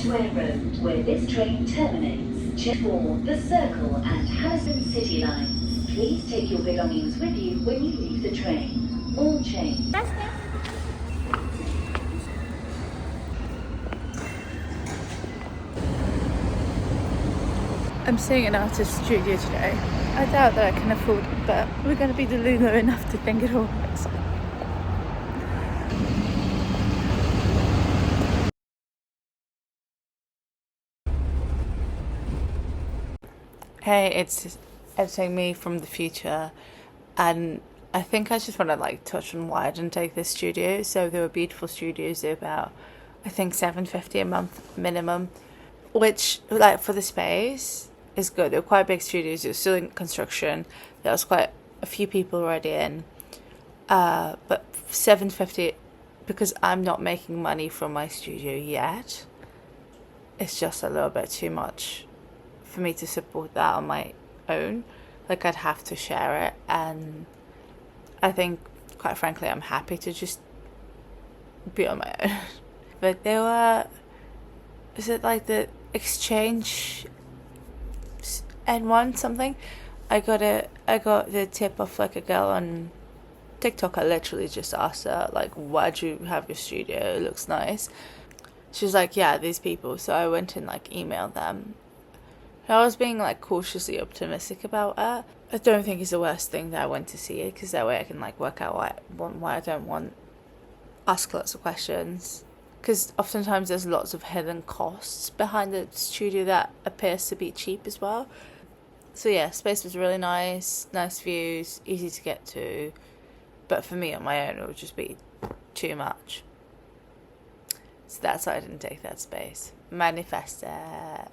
Edgware Road, where this train terminates. Check for the Circle and Harrison City lines. Please take your belongings with you when you leave the train. All change. I'm seeing an artist studio today. I doubt that I can afford it, but we're going to be delulu enough to think it all works. Hey, it's editing me from the future, and I think I just want to like touch on why I didn't take this studio. So there were beautiful studios, they're about I think $750 a month minimum, which like for the space is good. They were quite big studios. They were still in construction. There was quite a few people already in, but $750 because I'm not making money from my studio yet. It's just a little bit too much for me to support that on my own. Like I'd have to share it, and I think quite frankly I'm happy to just be on my own. But there were, is it like the exchange N1 something? I got the tip of like a girl on TikTok. I literally just asked her like, why'd you have your studio? It looks nice. She was like, yeah, these people. So I went and like emailed them. I was being like cautiously optimistic about it. I don't think it's the worst thing that I went to see it, because that way I can like work out why I don't want, ask lots of questions. Because oftentimes there's lots of hidden costs behind the studio that appears to be cheap as well. So yeah, space was really nice views, easy to get to. But for me on my own it would just be too much. So that's why I didn't take that space. Manifest it.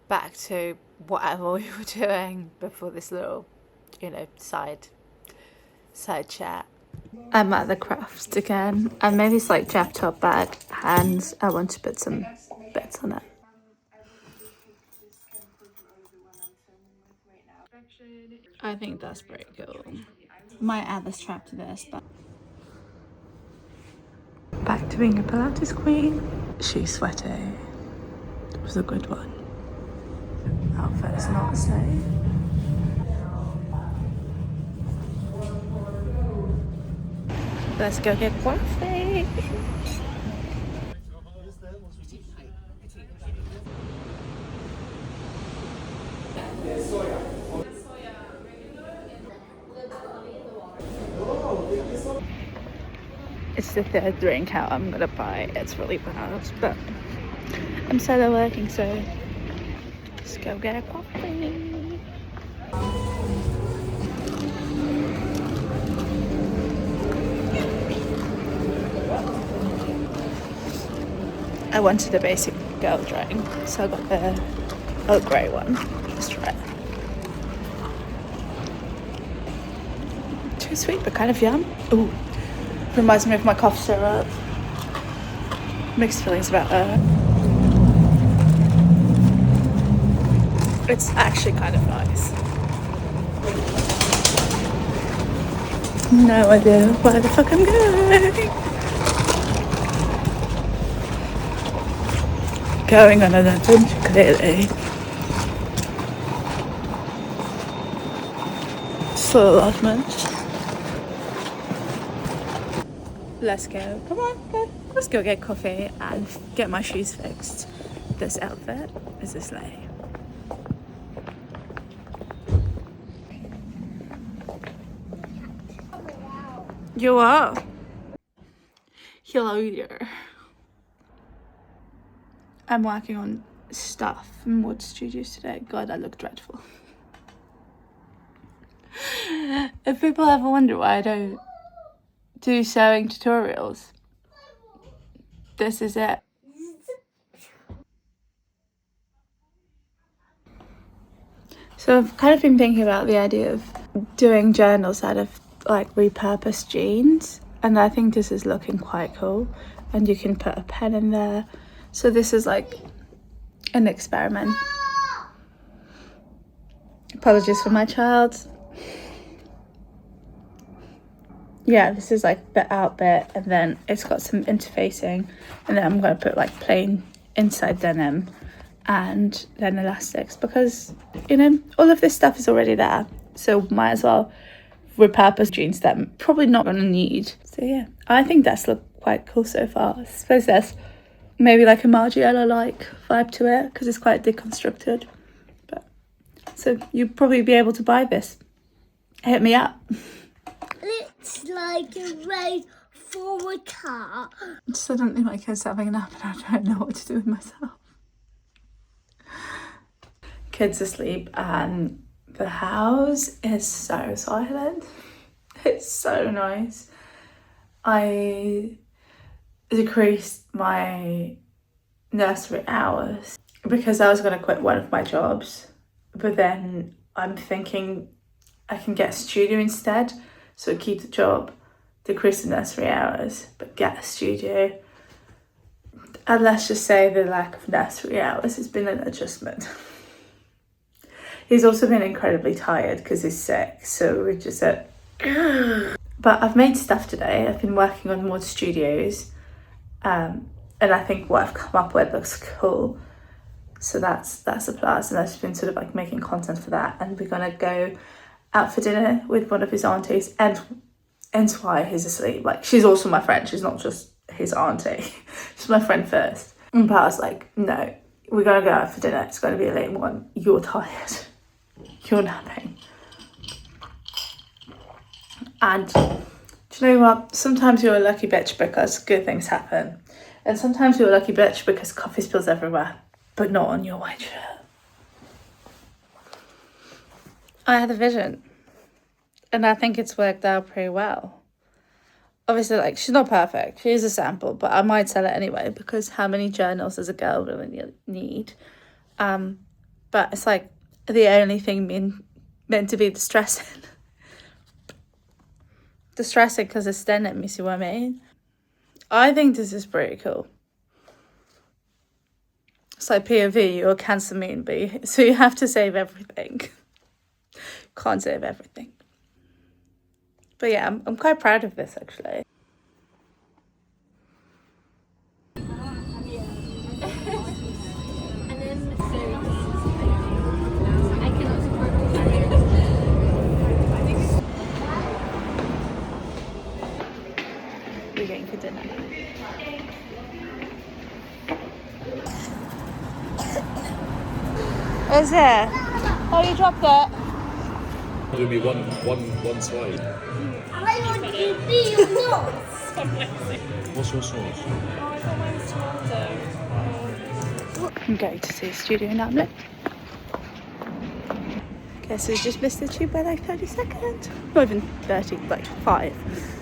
Back to whatever we were doing before this little, side chat. I'm at the crafts again. I made this like drop top bag, hands. I want to put some bits on it. I think that's pretty cool. Might add the strap to this, but back to being a Pilates queen. She's sweaty. It was a good one. Outfit is not safe. Let's go get coffee. It's the third drink out I'm gonna buy. It's really bad, but I'm solo working, so let's go get a coffee. I wanted a basic girl drink, so I got the Earl Grey one. Let's try it. Too sweet, but kind of yum. Ooh, reminds me of my cough syrup. Mixed feelings about that. It's actually kind of nice. No idea where the fuck I'm going. Going on an adventure, clearly. So allotment. Let's go. Come on, go. Let's go get coffee and get my shoes fixed. This outfit is a sleigh. You are. Hello there. I'm working on stuff in Wood Studios today. God, I look dreadful. If people ever wonder why I don't do sewing tutorials, this is it. So I've kind of been thinking about the idea of doing journals out of like repurposed jeans, and I think this is looking quite cool, and you can put a pen in there. So this is like an experiment. Apologies for my child. Yeah, this is like the out bit, and then it's got some interfacing, and then I'm going to put like plain inside denim and then elastics, because, you know, all of this stuff is already there, so might as well repurpose jeans that I'm probably not going to need. So yeah, I think that's looked quite cool so far. I suppose there's maybe like a Margiela-like vibe to it because it's quite deconstructed. But so you'd probably be able to buy this. Hit me up. It's like a race for a car. Suddenly my kid's having a nap and I don't know what to do with myself. Kids asleep and the house is so silent. It's so nice. I decreased my nursery hours because I was going to quit one of my jobs, but then I'm thinking I can get a studio instead, so keep the job, decrease the nursery hours, but get a studio. And let's just say the lack of nursery hours has been an adjustment. He's also been incredibly tired because he's sick, so we're just at... But I've made stuff today. I've been working on more studios, and I think what I've come up with looks cool. So that's a plus, and I've just been sort of like making content for that. And we're gonna go out for dinner with one of his aunties, and hence why he's asleep. Like, she's also my friend. She's not just his auntie. She's my friend first. But I was like, no, we're gonna go out for dinner. It's gonna be a late one. You're tired. You're napping. And do you know what? Sometimes you're a lucky bitch because good things happen. And sometimes you're a lucky bitch because coffee spills everywhere, but not on your white shirt. I had a vision, and I think it's worked out pretty well. Obviously, like, she's not perfect. She is a sample, but I might sell it anyway because how many journals does a girl really need? But it's like the only thing meant to be distressing. Distressing because it's denim, you see what I mean? I think this is pretty cool. It's like POV, you're a Cancer moon bee, so you have to save everything. Can't save everything. But yeah, I'm quite proud of this actually. We're going for dinner. Is it? Oh, you dropped it. Do me one side. I want to be your nose. What's your sauce? I'm going to see a studio in Hamlet. Okay, so we just missed the tube by like 30 seconds. Not even 30, like 5.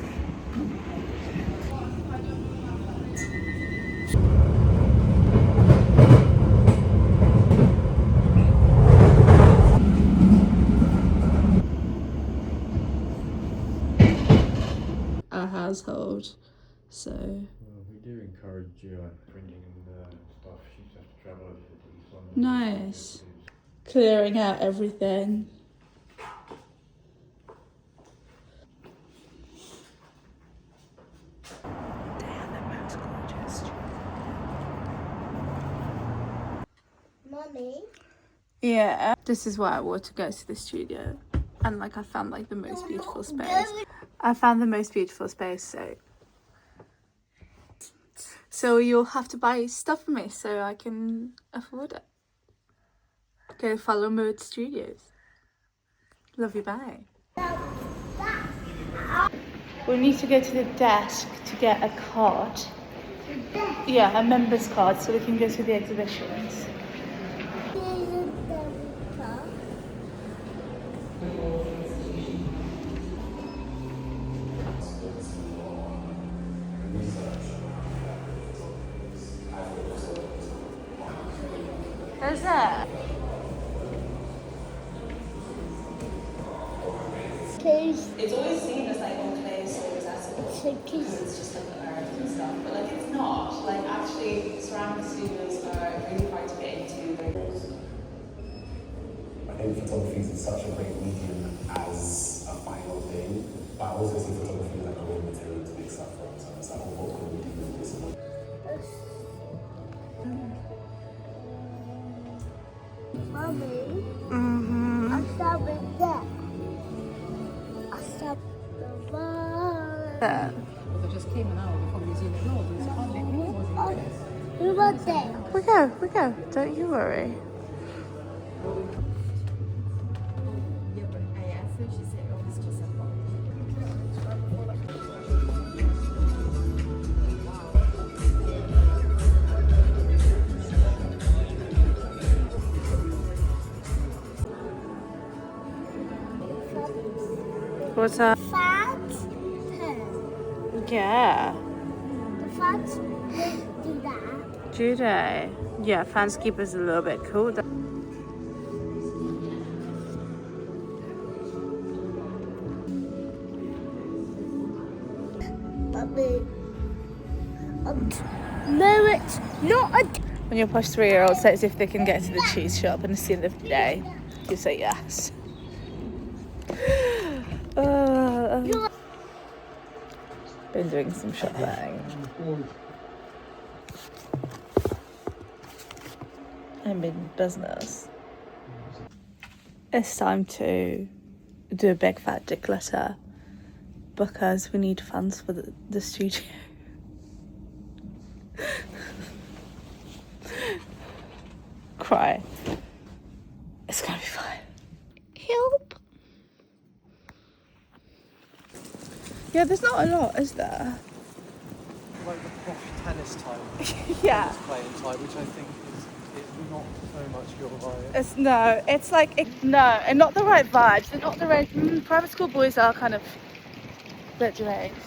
Our household, so... Well, we do encourage printing and stuff. She just has to travel over to East London. Nice. Clearing out everything. They are the most gorgeous. Mummy. Yeah. This is why I want to go to the studio. And like I found like the most beautiful space. I found the most beautiful space, so you'll have to buy stuff for me so I can afford it. Go follow Mood Studios. Love you, bye. We need to go to the desk to get a card. Yeah, a member's card so we can go to the exhibitions. Where's that? It's always seen as like on clay so accessible because it's just like the earth and stuff, but like it's not. Like actually ceramic studios are really hard to get into. I think photography is such a great medium as a final thing, but I also see photography like a raw material to make stuff from. So it's like, what can we do with this? Mommy, Mm-hmm. I start with that. I start the ball. There. Well, they just came an hour before the museum closed. There's hardly any animals in there. Who was there? We go. Don't you worry. Yeah, but I asked her, she said, oh, it's just a box. What's up? Fats pen. Yeah. The fats pen do that. Do they? Yeah, Fanskeeper's a little bit cool. Mommy. No, it's not a. When your posh 3-year-old says if they can get to the cheese shop and it's the end of the day, you say yes. Been doing some shopping. And been business. It's time to do a big fat declutter because we need funds for the studio. Cry. It's gonna be fine. Help. Yeah, there's not a lot, is there? Like the posh tennis type. Yeah. Tennis playing type, which I think is not so much your vibe. And not the right vibes. They're not the right. Private school boys are kind of a bit deranged.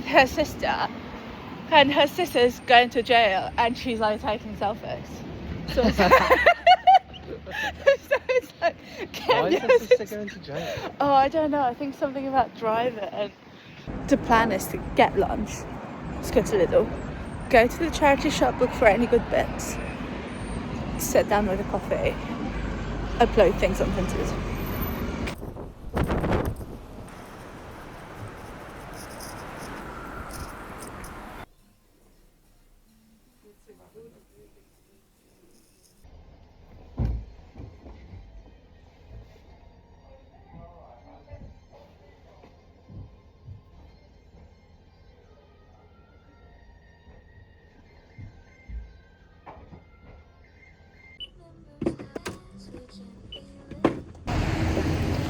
Her sister's going to jail, and she's like taking selfies. So it's like, Why is your sister going to jail? Oh, I don't know. I think something about driving. The plan is to get lunch. Let's go to Lidl. Go to the charity shop, look for any good bits. Sit down with a coffee. Upload things on Pinterest.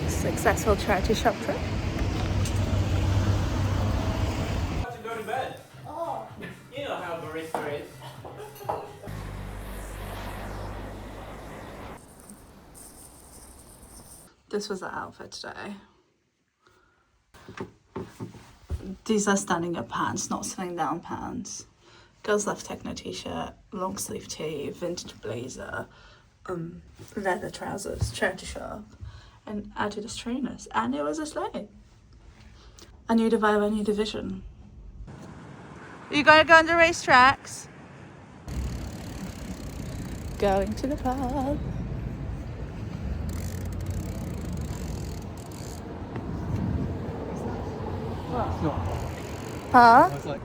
Successful charity shop trip. To go to bed. Oh. You know how barista is. This was the outfit today. These are standing up pants, not sitting down pants. Girls left techno t-shirt, long sleeve tee, vintage blazer, leather trousers, charity shop, and Adidas trainers. And it was a sleigh. I knew the vibe, I knew the vision. Are you gonna go on the racetracks? Going to the pub. It's not. Huh? I was like,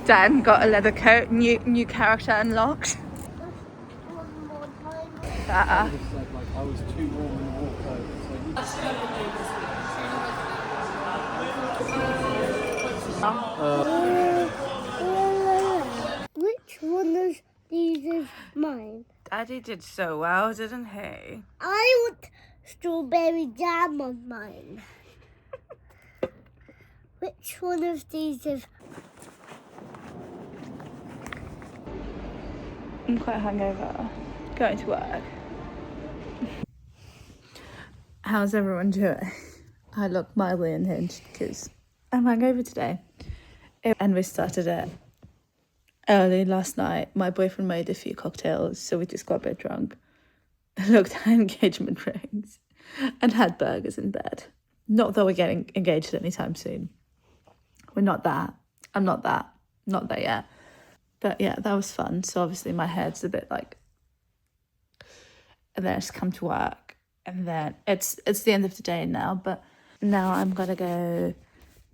Dan got a leather coat, new character unlocked. One more time. I just said like I was too warm in the walk over. Which one of these is mine? Daddy did so well, didn't he? I want strawberry jam on mine. Which one of these is? I'm quite hungover. Going to work. How's everyone doing? I look mildly unhinged because I'm hungover today. And we started it early last night. My boyfriend made a few cocktails, so we just got a bit drunk. Looked at engagement rings and had burgers in bed. Not that we're getting engaged anytime soon. We're not that. I'm not that. Not there yet. But yeah, that was fun. So obviously my head's a bit like... And then I just come to work. And then it's the end of the day now. But now I'm going to go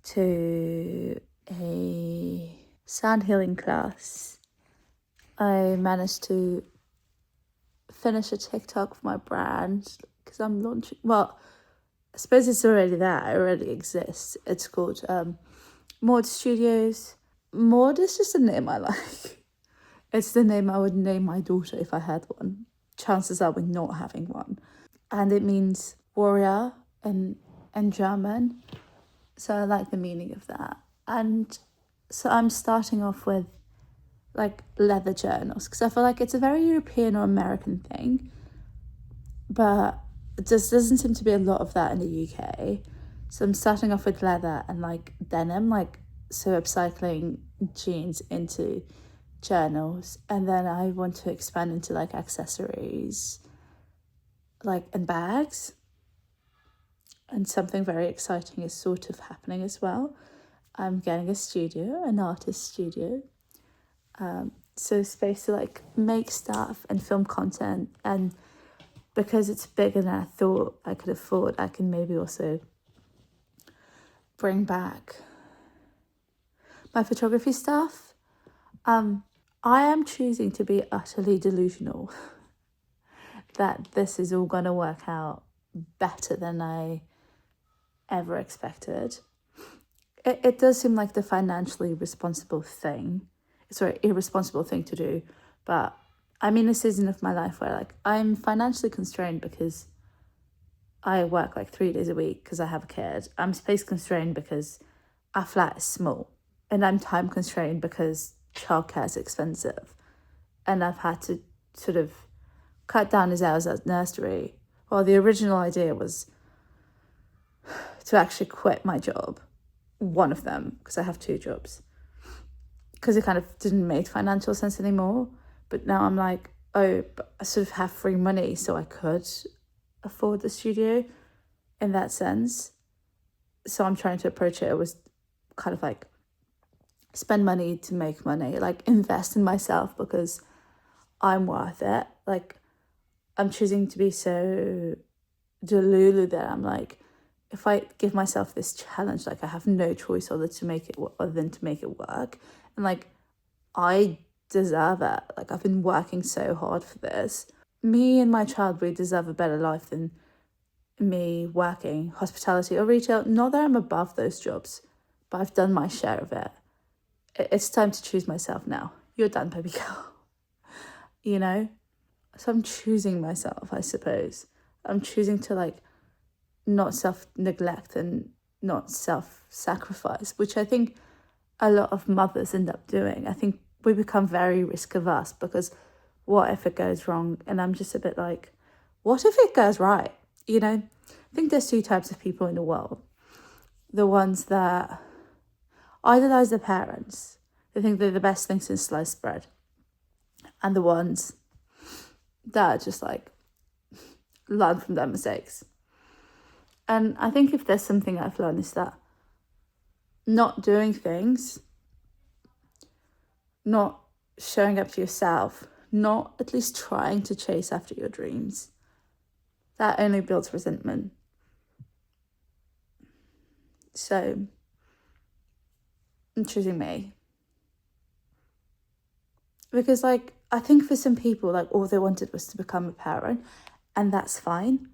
to a sound healing class I managed to finish a TikTok for my brand because I'm launching. Well, I suppose it's already there. It already exists. It's called Maud Studios. Maud is just a name I like. It's the name I would name my daughter if I had one. Chances are we're not having one. And it means warrior in German. So I like the meaning of that. And so I'm starting off with like leather journals because I feel like it's a very European or American thing. But there doesn't seem to be a lot of that in the UK. So I'm starting off with leather and like denim, like so upcycling jeans into journals. And then I want to expand into like accessories, like and bags. And something very exciting is sort of happening as well. I'm getting a studio, an artist studio. So space to like make stuff and film content, and because it's bigger than I thought I could afford, I can maybe also bring back my photography stuff. I am choosing to be utterly delusional that this is all going to work out better than I ever expected. It does seem like the financially irresponsible thing to do, but I'm in a season of my life where like I'm financially constrained because I work like 3 days a week because I have a kid. I'm space constrained because our flat is small, and I'm time constrained because childcare is expensive, and I've had to sort of cut down his hours at nursery. Well, the original idea was to actually quit my job, one of them, because I have 2 jobs, because it kind of didn't make financial sense anymore. But now I'm like, oh, but I sort of have free money, so I could afford the studio in that sense. So I'm trying to approach it was kind of like spend money to make money, like invest in myself because I'm worth it. Like I'm choosing to be so delulu that I'm like, if I give myself this challenge, like I have no choice other than to make it work. And like, I deserve it. Like I've been working so hard for this. Me and my child, we deserve a better life than me working hospitality or retail. Not that I'm above those jobs, but I've done my share of it. It's time to choose myself now. You're done, baby girl. You know? So I'm choosing myself, I suppose. I'm choosing to like not self-neglect and not self-sacrifice, which I think a lot of mothers end up doing. I think we become very risk-averse because what if it goes wrong? And I'm just a bit like, what if it goes right? You know? I think there's 2 types of people in the world. The ones that idolize their parents. They think they're the best thing since sliced bread. And the ones that just like learn from their mistakes. And I think if there's something I've learned is that not doing things, not showing up to yourself, not at least trying to chase after your dreams, that only builds resentment. So I'm choosing me. Because like, I think for some people, like all they wanted was to become a parent, and that's fine.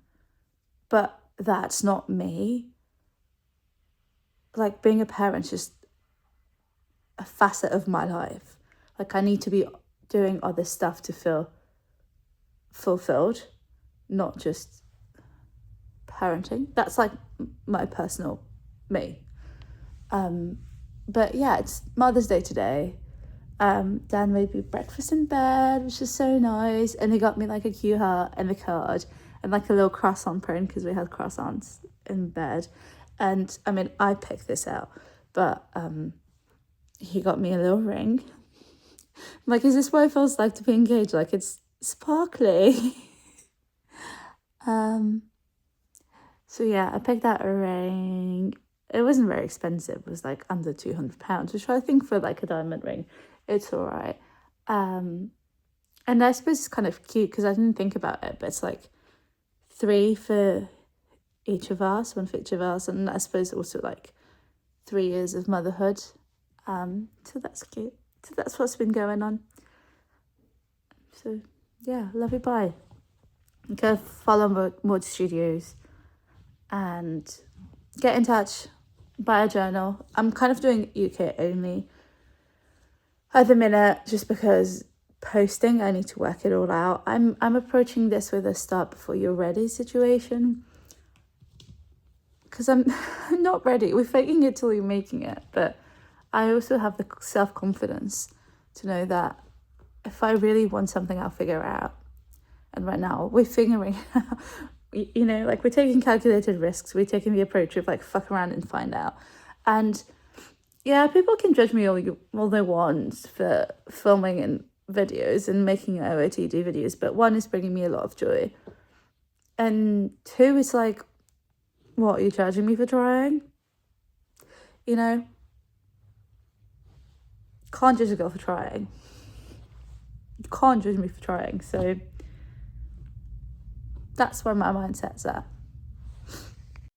But that's not me. Like being a parent is just a facet of my life. Like I need to be doing other stuff to feel fulfilled, not just parenting. That's like my personal me. But yeah, it's Mother's Day today. Dan made me breakfast in bed, which is so nice, and he got me like a cute heart and a card and like a little croissant print because we had croissants in bed. And I mean, I picked this out, but he got me a little ring. I'm like, is this what it feels like to be engaged? Like it's sparkly. So yeah, I picked out a ring. It wasn't very expensive. It was like under £200, which I think for like a diamond ring, it's all right. And I suppose it's kind of cute because I didn't think about it, but it's like 3 for each of us, 1 for each of us, and I suppose also like 3 years of motherhood. So that's cute. So that's what's been going on. So yeah, love you, bye. Go follow more studios and get in touch. Buy a journal. I'm kind of doing UK only at the minute just because posting, I need to work it all out. I'm approaching this with a start before you're ready situation, because I'm not ready. We're faking it till you're making it, but I also have the self-confidence to know that if I really want something, I'll figure it out. And right now we're figuring it out. You know, like, we're taking calculated risks. We're taking the approach of like, fuck around and find out. And yeah, people can judge me all they want for filming and videos and making OOTD videos, but one, is bringing me a lot of joy, and two, it's like, what, are you charging me for trying? You know, can't judge a girl for trying. You can't judge me for trying. So that's where my mindset's at.